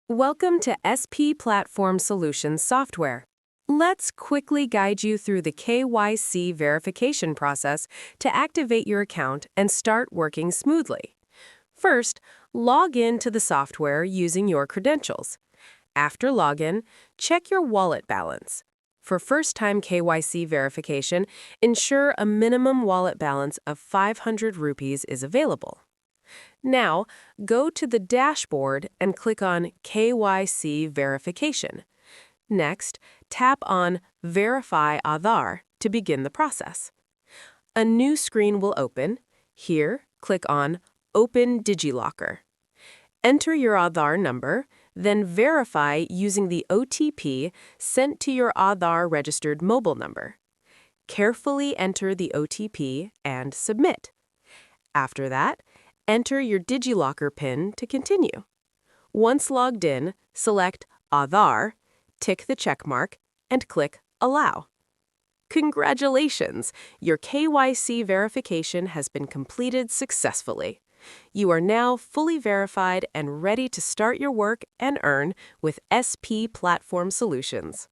Welcome to SP Platform Solutions software. Let's quickly guide you through the KYC verification process to activate your account and start working smoothly. First, log in to the software using your credentials. After login, check your wallet balance. For first-time KYC verification, ensure a minimum wallet balance of 500 rupees is available. Now, go to the dashboard and click on KYC Verification. Next, tap on Verify Aadhaar to begin the process. A new screen will open. Here, click on Open DigiLocker. Enter your Aadhaar number, then verify using the OTP sent to your Aadhaar registered mobile number. Carefully enter the OTP and submit. After that, enter your DigiLocker PIN to continue. Once logged in, select Aadhaar, tick the checkmark, and click Allow. Congratulations! Your KYC verification has been completed successfully. You are now fully verified and ready to start your work and earn with SP Platform Solutions.